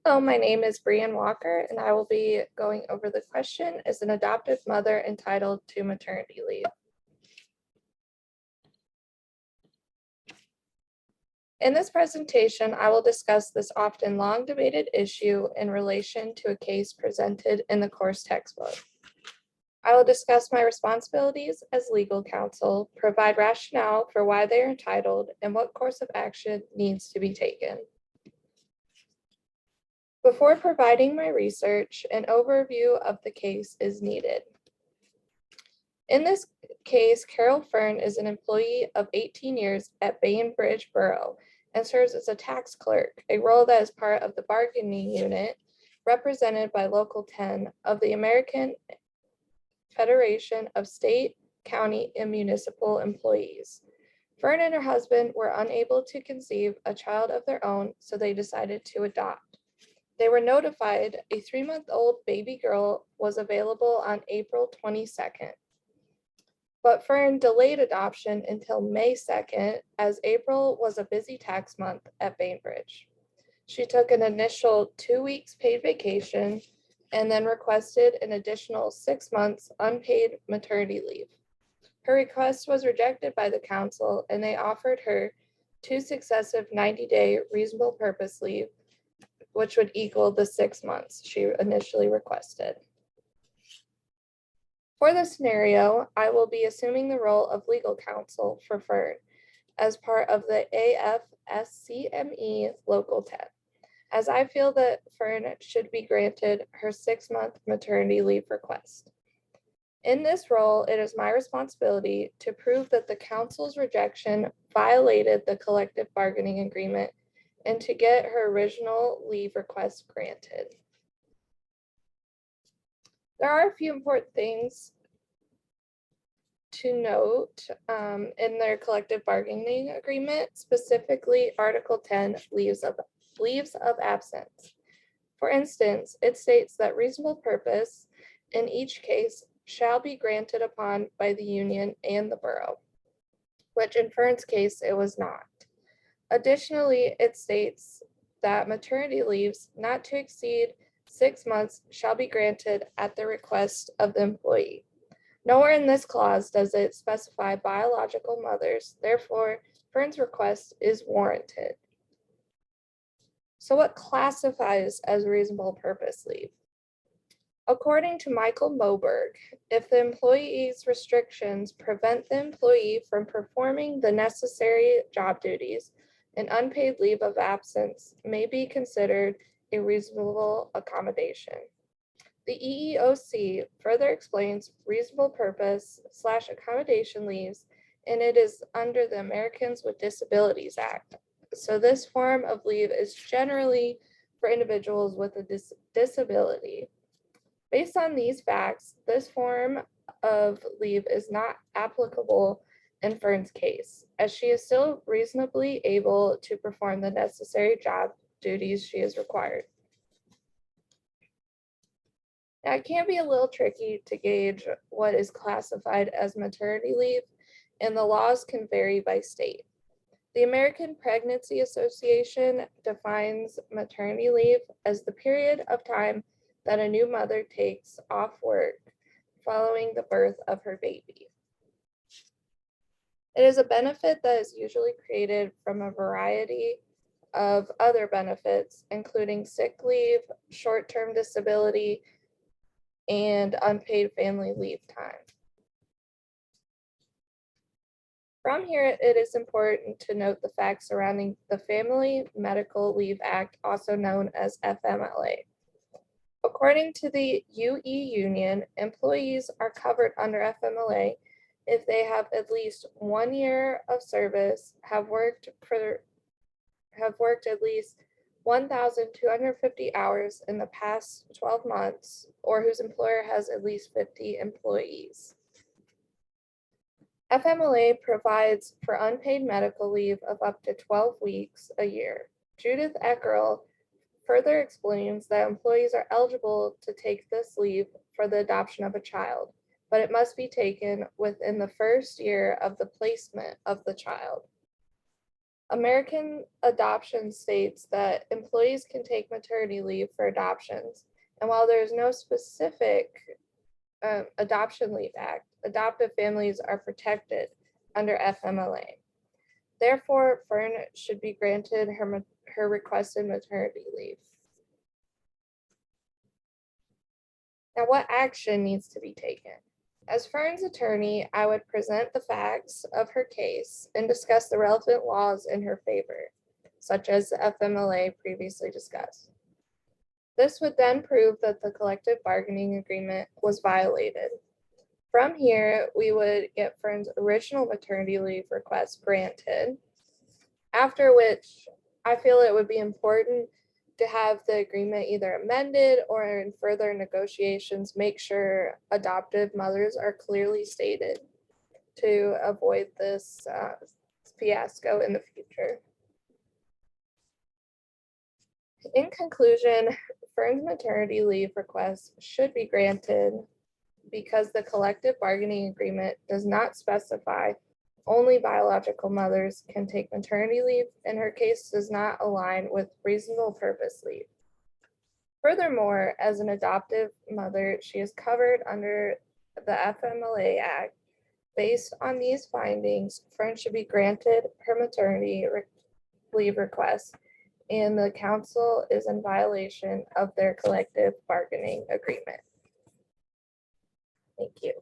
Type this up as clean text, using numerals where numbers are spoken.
Hello, my name is Breanne Walker, and I will be going over the question, is an adoptive mother entitled to maternity leave? In this presentation, I will discuss this often long debated issue in relation to a case presented in the course textbook. I will discuss my responsibilities as legal counsel, provide rationale for why they are entitled, and what course of action needs to be taken. Before providing my research, an overview of the case is needed. In this case, Carol Fern is an employee of 18 years at Bainbridge Borough and serves as a tax clerk, a role that is part of the bargaining unit represented by Local 10 of the American Federation of State, County, and Municipal Employees. Fern and her husband were unable to conceive a child of their own, so they decided to adopt. They were notified a 3-month-old baby girl was available on April 22nd. But Fern delayed adoption until May 2nd, as April was a busy tax month at Bainbridge. She took an initial 2 weeks paid vacation and then requested an additional 6 months unpaid maternity leave. Her request was rejected by the council, and they offered her 2 successive 90-day reasonable purpose leave, which would equal the 6 months she initially requested. For this scenario, I will be assuming the role of legal counsel for Fern as part of the AFSCME Local 10, as I feel that Fern should be granted her 6-month maternity leave request. In this role, it is my responsibility to prove that the council's rejection violated the collective bargaining agreement and to get her original leave request granted. There are a few important things to note in their collective bargaining agreement, specifically Article 10, leaves of absence. For instance, it states that reasonable purpose in each case shall be granted upon by the union and the borough, which in Fern's case, it was not. Additionally, it states that maternity leaves not to exceed 6 months shall be granted at the request of the employee. Nowhere in this clause does it specify biological mothers, therefore, Fern's request is warranted. So what classifies as reasonable purpose leave? According to Michael Moberg, if the employee's restrictions prevent the employee from performing the necessary job duties, an unpaid leave of absence may be considered a reasonable accommodation. The EEOC further explains reasonable purpose / accommodation leaves, and it is under the Americans with Disabilities Act. So this form of leave is generally for individuals with a disability. Based on these facts, this form of leave is not applicable in Fern's case, as she is still reasonably able to perform the necessary job duties she is required. Now, it can be a little tricky to gauge what is classified as maternity leave, and the laws can vary by state. The American Pregnancy Association defines maternity leave as the period of time that a new mother takes off work following the birth of her baby. It is a benefit that is usually created from a variety of other benefits, including sick leave, short-term disability, and unpaid family leave time. From here, it is important to note the facts surrounding the Family Medical Leave Act, also known as FMLA. According to the UE Union, employees are covered under FMLA if they have at least 1 year of service, have worked at least 1,250 hours in the past 12 months, or whose employer has at least 50 employees. FMLA provides for unpaid medical leave of up to 12 weeks a year. Judith Eckerl further explains that employees are eligible to take this leave for the adoption of a child, but it must be taken within the first year of the placement of the child. American adoption states that employees can take maternity leave for adoptions. And while there is no specific Adoption Leave Act, adoptive families are protected under FMLA. Therefore, Fern should be granted her requested maternity leave. Now, what action needs to be taken? As Fern's attorney, I would present the facts of her case and discuss the relevant laws in her favor, such as the FMLA previously discussed. This would then prove that the collective bargaining agreement was violated. From here, we would get Fern's original maternity leave request granted, after which I feel it would be important to have the agreement either amended or in further negotiations, make sure adoptive mothers are clearly stated to avoid this fiasco in the future. In conclusion, Fern's maternity leave request should be granted because the collective bargaining agreement does not specify only biological mothers can take maternity leave, and her case does not align with reasonable purpose leave. Furthermore, as an adoptive mother, she is covered under the FMLA Act. Based on these findings, Fern should be granted her maternity leave request, and the council is in violation of their collective bargaining agreement. Thank you.